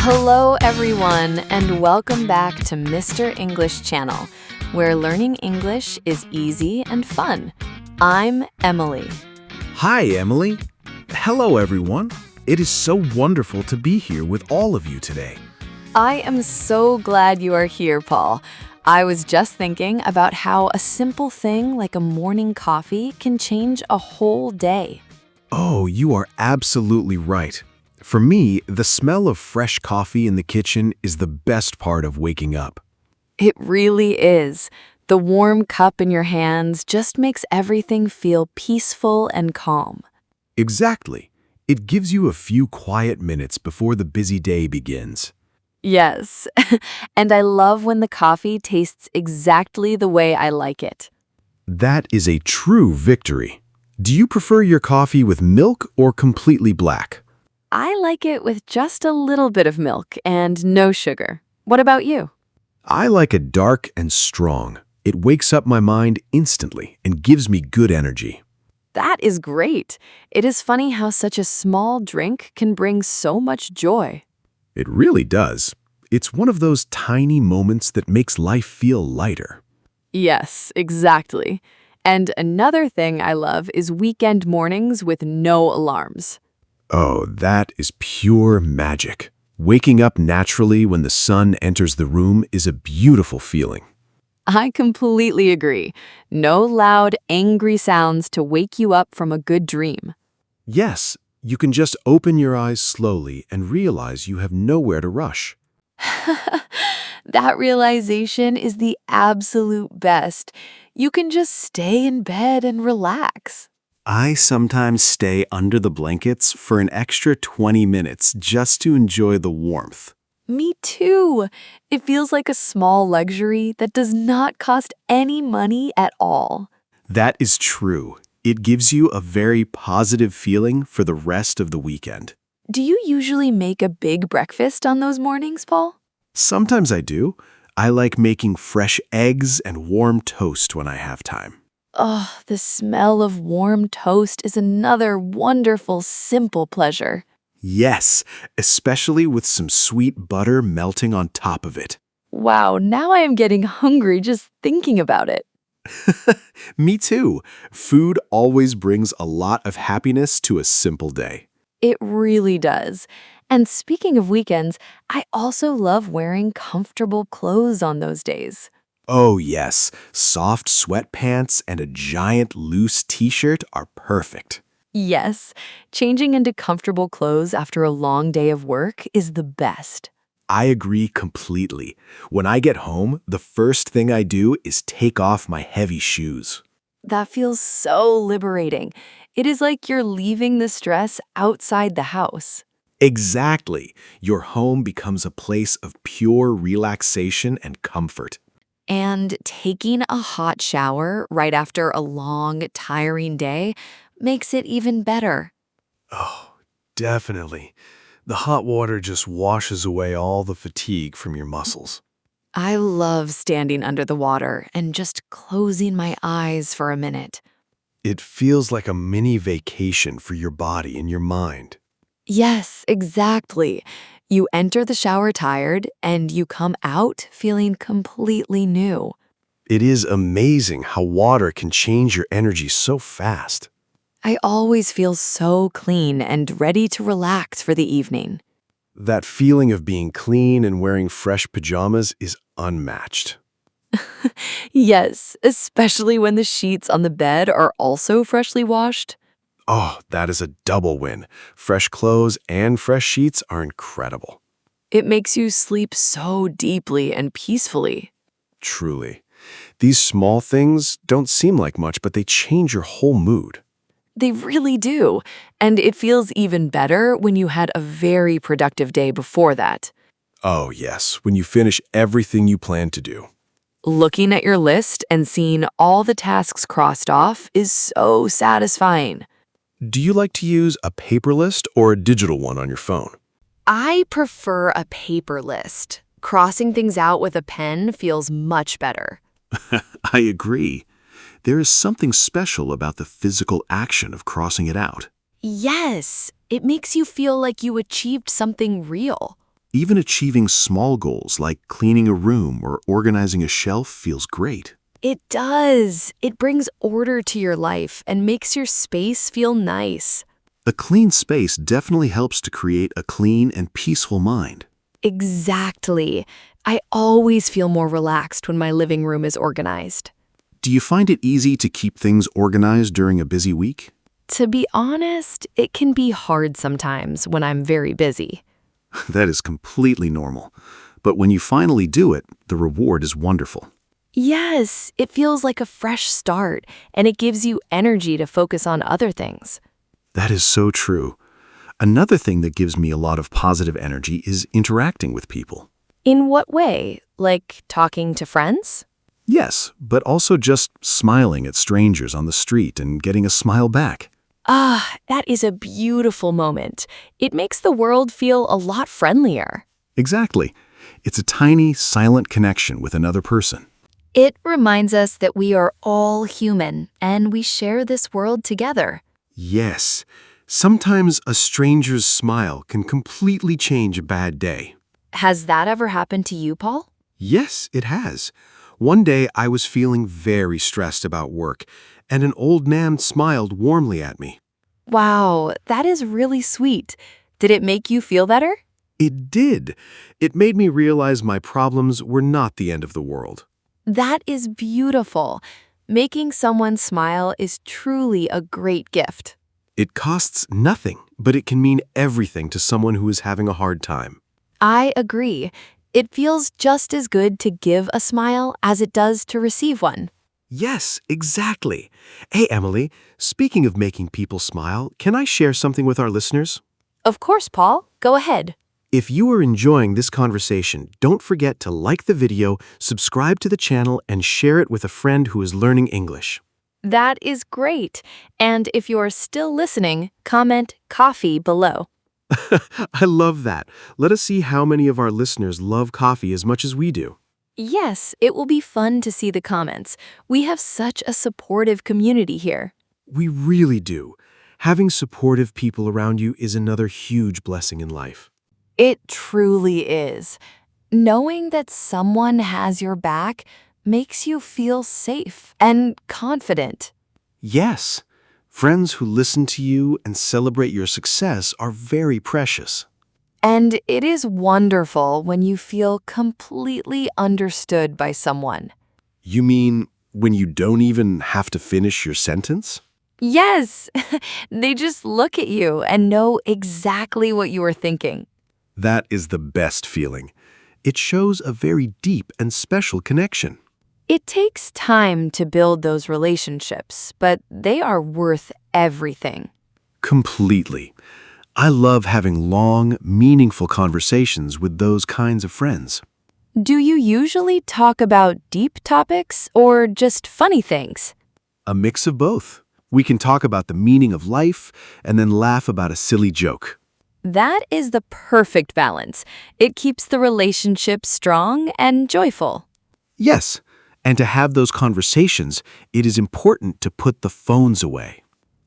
Hello, everyone, and welcome back to Mr. English Channel, where learning English is easy and fun. I'm Emily. Hi, Emily. Hello, everyone. It is so wonderful to be here with all of you today. I am so glad you are here, Paul. I was just thinking about how a simple thing like a morning coffee can change a whole day. Oh, you are absolutely right. For me, the smell of fresh coffee in the kitchen is the best part of waking up. It really is. The warm cup in your hands just makes everything feel peaceful and calm. Exactly. It gives you a few quiet minutes before the busy day begins. Yes, and I love when the coffee tastes exactly the way I like it. That is a true victory. Do you prefer your coffee with milk or completely black? I like it with just a little bit of milk and no sugar. What about you? I like it dark and strong. It wakes up my mind instantly and gives me good energy. That is great. It is funny how such a small drink can bring so much joy. It really does. It's one of those tiny moments that makes life feel lighter. Yes, exactly. And another thing I love is weekend mornings with no alarms. Oh, that is pure magic. Waking up naturally when the sun enters the room is a beautiful feeling. I completely agree. No loud, angry sounds to wake you up from a good dream. Yes, you can just open your eyes slowly and realize you have nowhere to rush. That realization is the absolute best. You can just stay in bed and relax. I sometimes stay under the blankets for an extra 20 minutes just to enjoy the warmth. Me too. It feels like a small luxury that does not cost any money at all. That is true. It gives you a very positive feeling for the rest of the weekend. Do you usually make a big breakfast on those mornings, Paul? Sometimes I do. I like making fresh eggs and warm toast when I have time. Oh, the smell of warm toast is another wonderful, simple pleasure. Yes, especially with some sweet butter melting on top of it. Wow, now I am getting hungry just thinking about it. Me too. Food always brings a lot of happiness to a simple day. It really does. And speaking of weekends, I also love wearing comfortable clothes on those days. Oh yes, soft sweatpants and a giant loose t-shirt are perfect. Yes, changing into comfortable clothes after a long day of work is the best. I agree completely. When I get home, the first thing I do is take off my heavy shoes. That feels so liberating. It is like you're leaving the stress outside the house. Exactly. Your home becomes a place of pure relaxation and comfort. And taking a hot shower right after a long, tiring day makes it even better. Oh, definitely. The hot water just washes away all the fatigue from your muscles. I love standing under the water and just closing my eyes for a minute. It feels like a mini vacation for your body and your mind. Yes, exactly. You enter the shower tired and you come out feeling completely new. It is amazing how water can change your energy so fast. I always feel so clean and ready to relax for the evening. That feeling of being clean and wearing fresh pajamas is unmatched. Yes, especially when the sheets on the bed are also freshly washed. Oh, that is a double win. Fresh clothes and fresh sheets are incredible. It makes you sleep so deeply and peacefully. Truly. These small things don't seem like much, but they change your whole mood. They really do. And it feels even better when you had a very productive day before that. Oh, yes, when you finish everything you plan to do. Looking at your list and seeing all the tasks crossed off is so satisfying. Do you like to use a paper list or a digital one on your phone? I prefer a paper list. Crossing things out with a pen feels much better. I agree. There is something special about the physical action of crossing it out. Yes, it makes you feel like you achieved something real. Even achieving small goals like cleaning a room or organizing a shelf feels great. It does. It brings order to your life and makes your space feel nice. A clean space definitely helps to create a clean and peaceful mind. Exactly. I always feel more relaxed when my living room is organized. Do you find it easy to keep things organized during a busy week? To be honest, it can be hard sometimes when I'm very busy. That is completely normal. But when you finally do it, the reward is wonderful. Yes, it feels like a fresh start, and it gives you energy to focus on other things. That is so true. Another thing that gives me a lot of positive energy is interacting with people. In what way? Like talking to friends? Yes, but also just smiling at strangers on the street and getting a smile back. Ah, that is a beautiful moment. It makes the world feel a lot friendlier. Exactly. It's a tiny, silent connection with another person. It reminds us that we are all human and we share this world together. Yes, sometimes a stranger's smile can completely change a bad day. Has that ever happened to you, Paul? Yes, it has. One day I was feeling very stressed about work, and an old man smiled warmly at me. Wow, that is really sweet. Did it make you feel better? It did. It made me realize my problems were not the end of the world. That is beautiful. Making someone smile is truly a great gift. It costs nothing, but it can mean everything to someone who is having a hard time. I agree. It feels just as good to give a smile as it does to receive one. Yes, exactly. Hey, Emily, speaking of making people smile, can I share something with our listeners? Of course, Paul. Go ahead. If you are enjoying this conversation, don't forget to like the video, subscribe to the channel, and share it with a friend who is learning English. That is great. And if you're still listening, comment coffee below. I love that. Let us see how many of our listeners love coffee as much as we do. Yes, it will be fun to see the comments. We have such a supportive community here. We really do. Having supportive people around you is another huge blessing in life. It truly is. Knowing that someone has your back makes you feel safe and confident. Yes, friends who listen to you and celebrate your success are very precious. And it is wonderful when you feel completely understood by someone. You mean when you don't even have to finish your sentence? Yes, they just look at you and know exactly what you are thinking. That is the best feeling. It shows a very deep and special connection. It takes time to build those relationships, but they are worth everything. Completely. I love having long, meaningful conversations with those kinds of friends. Do you usually talk about deep topics or just funny things? A mix of both. We can talk about the meaning of life and then laugh about a silly joke. That is the perfect balance. It keeps the relationship strong and joyful. Yes, and to have those conversations, it is important to put the phones away.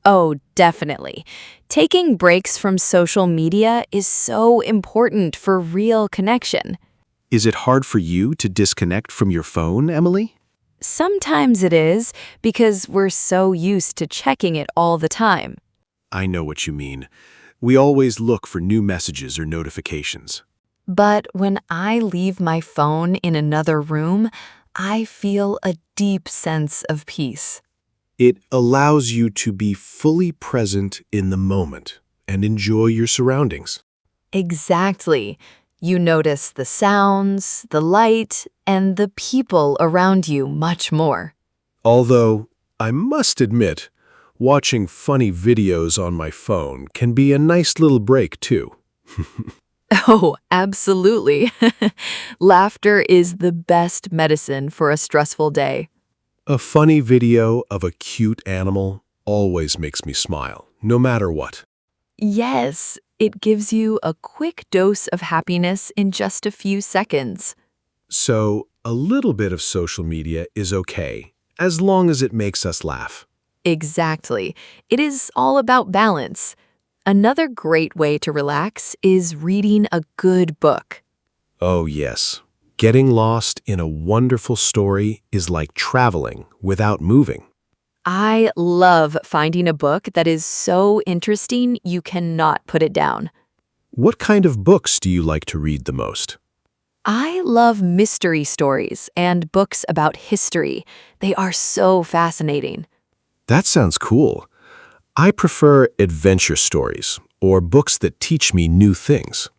Oh, definitely. Taking breaks from social media is so important for real connection. Is it hard for you to disconnect from your phone, Emily? Sometimes it is, because we're so used to checking it all the time. I know what you mean. We always look for new messages or notifications. But when I leave my phone in another room, I feel a deep sense of peace. It allows you to be fully present in the moment and enjoy your surroundings. Exactly. You notice the sounds, the light, and the people around you much more. Although, I must admit, watching funny videos on my phone can be a nice little break too. Oh, absolutely. Laughter is the best medicine for a stressful day. A funny video of a cute animal always makes me smile, no matter what. Yes, it gives you a quick dose of happiness in just a few seconds. So, a little bit of social media is okay, as long as it makes us laugh. Exactly. It is all about balance. Another great way to relax is reading a good book. Oh, yes. Getting lost in a wonderful story is like traveling without moving. I love finding a book that is so interesting you cannot put it down. What kind of books do you like to read the most? I love mystery stories and books about history. They are so fascinating. That sounds cool. I prefer adventure stories or books that teach me new things.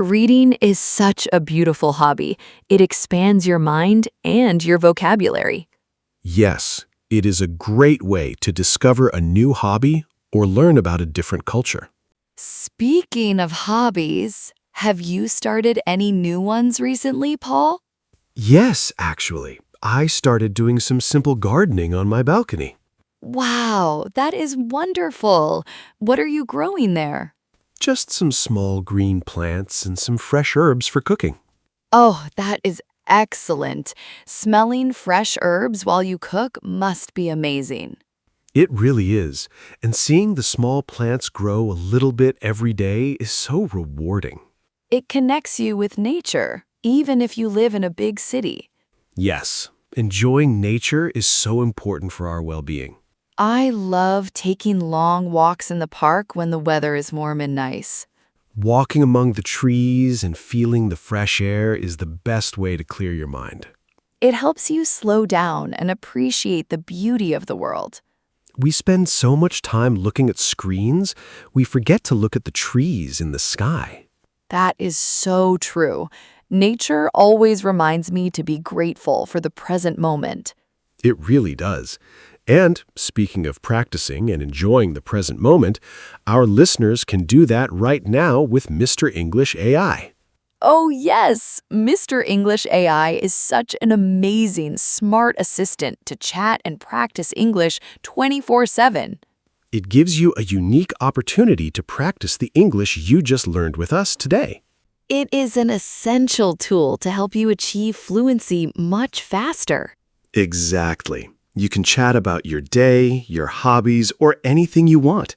Reading is such a beautiful hobby. It expands your mind and your vocabulary. Yes, it is a great way to discover a new hobby or learn about a different culture. Speaking of hobbies, have you started any new ones recently, Paul? Yes, actually. I started doing some simple gardening on my balcony. Wow, that is wonderful. What are you growing there? Just some small green plants and some fresh herbs for cooking. Oh, that is excellent. Smelling fresh herbs while you cook must be amazing. It really is, and seeing the small plants grow a little bit every day is so rewarding. It connects you with nature, even if you live in a big city. Yes, enjoying nature is so important for our well-being. I love taking long walks in the park when the weather is warm and nice. Walking among the trees and feeling the fresh air is the best way to clear your mind. It helps you slow down and appreciate the beauty of the world. We spend so much time looking at screens, we forget to look at the trees in the sky. That is so true. Nature always reminds me to be grateful for the present moment. It really does. And speaking of practicing and enjoying the present moment, our listeners can do that right now with Mr. English AI. Oh yes, Mr. English AI is such an amazing, smart assistant to chat and practice English 24/7. It gives you a unique opportunity to practice the English you just learned with us today. It is an essential tool to help you achieve fluency much faster. Exactly. You can chat about your day, your hobbies, or anything you want.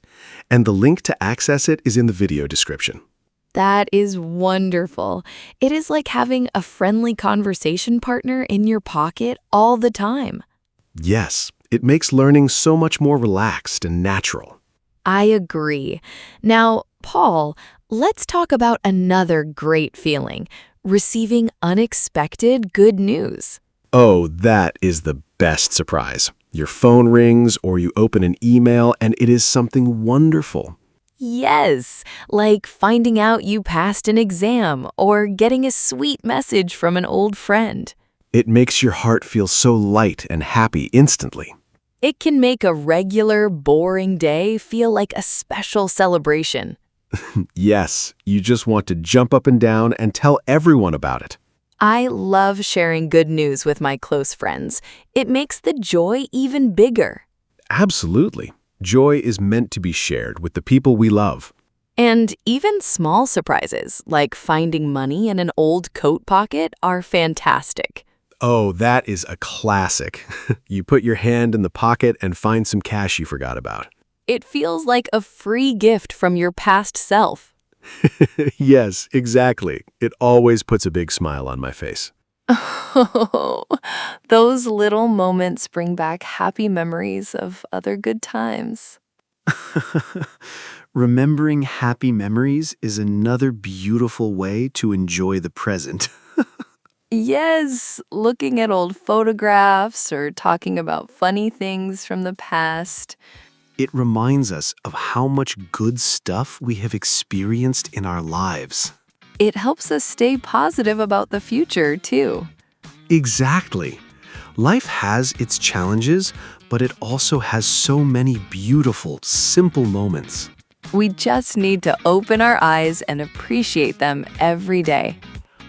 And the link to access it is in the video description. That is wonderful. It is like having a friendly conversation partner in your pocket all the time. Yes, it makes learning so much more relaxed and natural. I agree. Now, Paul, let's talk about another great feeling, receiving unexpected good news. Oh, that is the best surprise. Your phone rings or you open an email and it is something wonderful. Yes, like finding out you passed an exam or getting a sweet message from an old friend. It makes your heart feel so light and happy instantly. It can make a regular, boring day feel like a special celebration. Yes, you just want to jump up and down and tell everyone about it. I love sharing good news with my close friends. It makes the joy even bigger. Absolutely. Joy is meant to be shared with the people we love. And even small surprises, like finding money in an old coat pocket, are fantastic. Oh, that is a classic. You put your hand in the pocket and find some cash you forgot about. It feels like a free gift from your past self. Yes, exactly. It always puts a big smile on my face. Oh, those little moments bring back happy memories of other good times. Remembering happy memories is another beautiful way to enjoy the present. Yes, looking at old photographs or talking about funny things from the past. It reminds us of how much good stuff we have experienced in our lives. It helps us stay positive about the future, too. Exactly. Life has its challenges, but it also has so many beautiful, simple moments. We just need to open our eyes and appreciate them every day.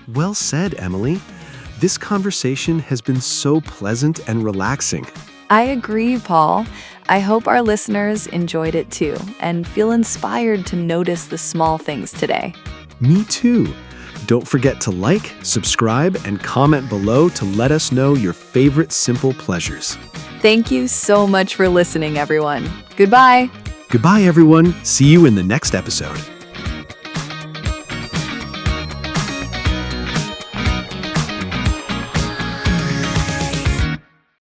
Well said, Emily. This conversation has been so pleasant and relaxing. I agree, Paul. I hope our listeners enjoyed it too and feel inspired to notice the small things today. Me too. Don't forget to like, subscribe, and comment below to let us know your favorite simple pleasures. Thank you so much for listening, everyone. Goodbye. Goodbye, everyone. See you in the next episode.